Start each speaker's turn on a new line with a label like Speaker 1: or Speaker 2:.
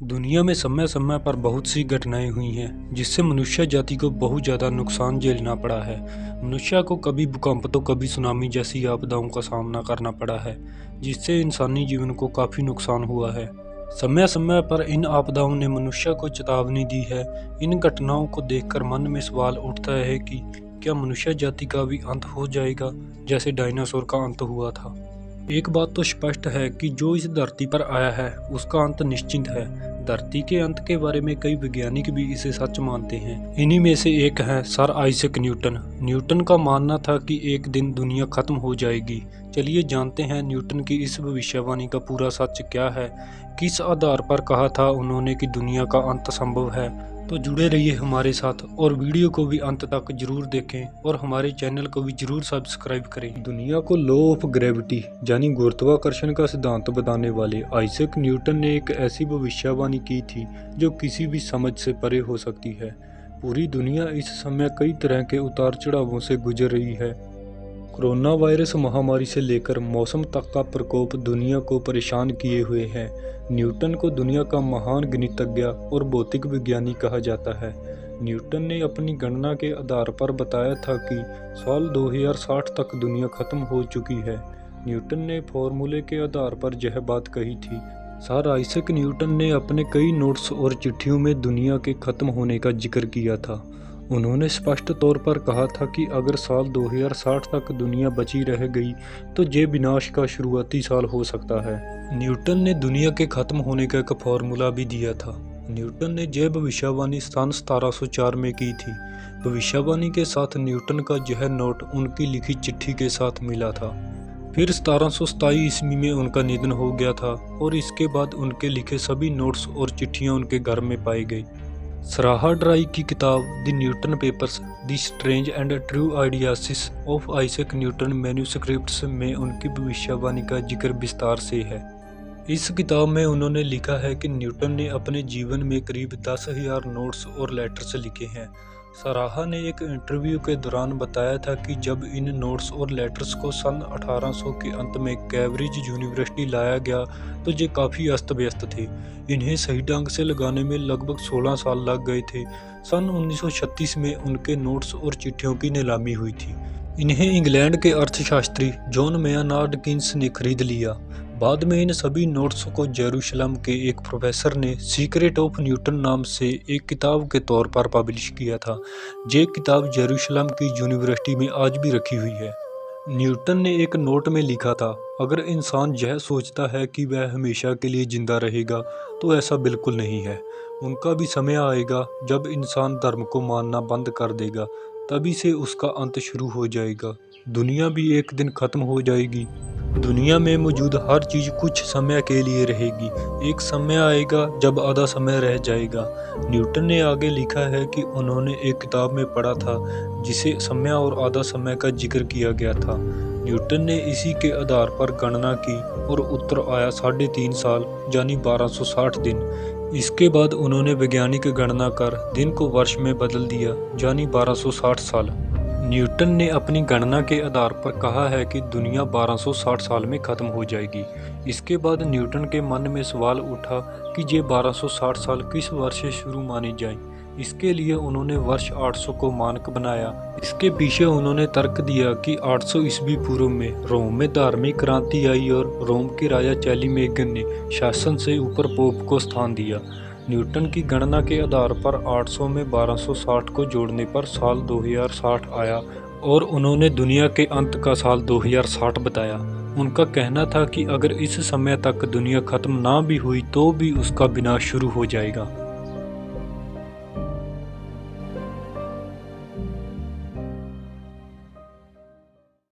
Speaker 1: दुनिया में समय समय पर बहुत सी घटनाएं हुई हैं जिससे मनुष्य जाति को बहुत ज़्यादा नुकसान झेलना पड़ा है। मनुष्य को कभी भूकंप तो कभी सुनामी जैसी आपदाओं का सामना करना पड़ा है, जिससे इंसानी जीवन को काफ़ी नुकसान हुआ है। समय समय पर इन आपदाओं ने मनुष्य को चेतावनी दी है। इन घटनाओं को देखकर मन में सवाल उठता है कि क्या मनुष्य जाति का भी अंत हो जाएगा, जैसे डायनासोर का अंत हुआ था। एक बात तो स्पष्ट है कि जो इस धरती पर आया है उसका अंत निश्चित है। धरती के अंत के बारे में कई वैज्ञानिक भी इसे सच मानते हैं। इन्हीं में से एक है सर आइजैक न्यूटन। न्यूटन का मानना था कि एक दिन दुनिया खत्म हो जाएगी। चलिए जानते हैं न्यूटन की इस भविष्यवाणी का पूरा सच क्या है, किस आधार पर कहा था उन्होंने कि दुनिया का अंत संभव है। तो जुड़े रहिए हमारे साथ और वीडियो को भी अंत तक जरूर देखें और हमारे चैनल को भी जरूर सब्सक्राइब करें। दुनिया को लॉ ऑफ ग्रेविटी यानी गुरुत्वाकर्षण का सिद्धांत बताने वाले आइजैक न्यूटन ने एक ऐसी भविष्यवाणी की थी जो किसी भी समझ से परे हो सकती है। पूरी दुनिया इस समय कई तरह के उतार चढ़ावों से गुजर रही है। कोरोना वायरस महामारी से लेकर मौसम तक का प्रकोप दुनिया को परेशान किए हुए है। न्यूटन को दुनिया का महान गणितज्ञ और भौतिक विज्ञानी कहा जाता है। न्यूटन ने अपनी गणना के आधार पर बताया था कि साल 2060 तक दुनिया खत्म हो चुकी है। न्यूटन ने फॉर्मूले के आधार पर यह बात कही थी। सर आइजैक न्यूटन ने अपने कई नोट्स और चिट्ठियों में दुनिया के खत्म होने का जिक्र किया था। उन्होंने स्पष्ट तौर पर कहा था कि अगर साल 2060 तक दुनिया बची रह गई तो ये विनाश का शुरुआती साल हो सकता है। न्यूटन ने दुनिया के खत्म होने का एक फॉर्मूला भी दिया था। न्यूटन ने यह भविष्यवाणी सन 1704 में की थी। भविष्यवाणी के साथ न्यूटन का यह नोट उनकी लिखी चिट्ठी के साथ मिला था। फिर 1727 ईस्वी में उनका निधन हो गया था और इसके बाद उनके लिखे सभी नोट्स और चिट्ठियां उनके घर में पाई गई। सराहा ड्राई की किताब the Newton papers the strange and true odyssey of Isaac Newton manuscripts में उनकी भविष्यवाणी का जिक्र विस्तार से है। इस किताब में उन्होंने लिखा है कि न्यूटन ने अपने जीवन में करीब 10,000 नोट्स और लेटर्स लिखे हैं। सराहा ने एक इंटरव्यू के दौरान बताया था कि जब इन नोट्स और लेटर्स को सन 1800 के अंत में कैम्ब्रिज यूनिवर्सिटी लाया गया तो ये काफ़ी अस्त व्यस्त थे। इन्हें सही ढंग से लगाने में लगभग 16 साल लग गए थे। सन 1936 में उनके नोट्स और चिट्ठियों की नीलामी हुई थी। इन्हें इंग्लैंड के अर्थशास्त्री जॉन मेयनार्ड किन्स ने खरीद लिया। बाद में इन सभी नोट्स को जेरूशलम के एक प्रोफेसर ने सीक्रेट ऑफ न्यूटन नाम से एक किताब के तौर पर पब्लिश किया था। ये किताब जेरूशलम की यूनिवर्सिटी में आज भी रखी हुई है। न्यूटन ने एक नोट में लिखा था, अगर इंसान यह सोचता है कि वह हमेशा के लिए जिंदा रहेगा तो ऐसा बिल्कुल नहीं है। उनका भी समय आएगा जब इंसान धर्म को मानना बंद कर देगा, तभी से उसका अंत शुरू हो जाएगा। दुनिया भी एक दिन खत्म हो जाएगी। दुनिया में मौजूद हर चीज़ कुछ समय के लिए रहेगी। एक समय आएगा जब आधा समय रह जाएगा। न्यूटन ने आगे लिखा है कि उन्होंने एक किताब में पढ़ा था जिसे समय और आधा समय का जिक्र किया गया था। न्यूटन ने इसी के आधार पर गणना की और उत्तर आया 3.5 साल यानी 1260 दिन। इसके बाद उन्होंने वैज्ञानिक गणना कर दिन को वर्ष में बदल दिया यानी 1260 साल। न्यूटन ने अपनी गणना के आधार पर कहा है कि दुनिया 1260 साल में खत्म हो जाएगी। इसके बाद न्यूटन के मन में सवाल उठा कि ये 1260 साल किस वर्ष से शुरू माने जाएं। इसके लिए उन्होंने वर्ष 800 को मानक बनाया। इसके पीछे उन्होंने तर्क दिया कि 800 ईस्वी पूर्व में रोम में धार्मिक क्रांति आई और रोम के राजा चैलीमेगन ने शासन से ऊपर पोप को स्थान दिया। न्यूटन की गणना के आधार पर 800 में 1260 को जोड़ने पर साल 2060 आया और उन्होंने दुनिया के अंत का साल 2060 बताया। उनका कहना था कि अगर इस समय तक दुनिया खत्म ना भी हुई तो भी उसका विनाश शुरू हो जाएगा।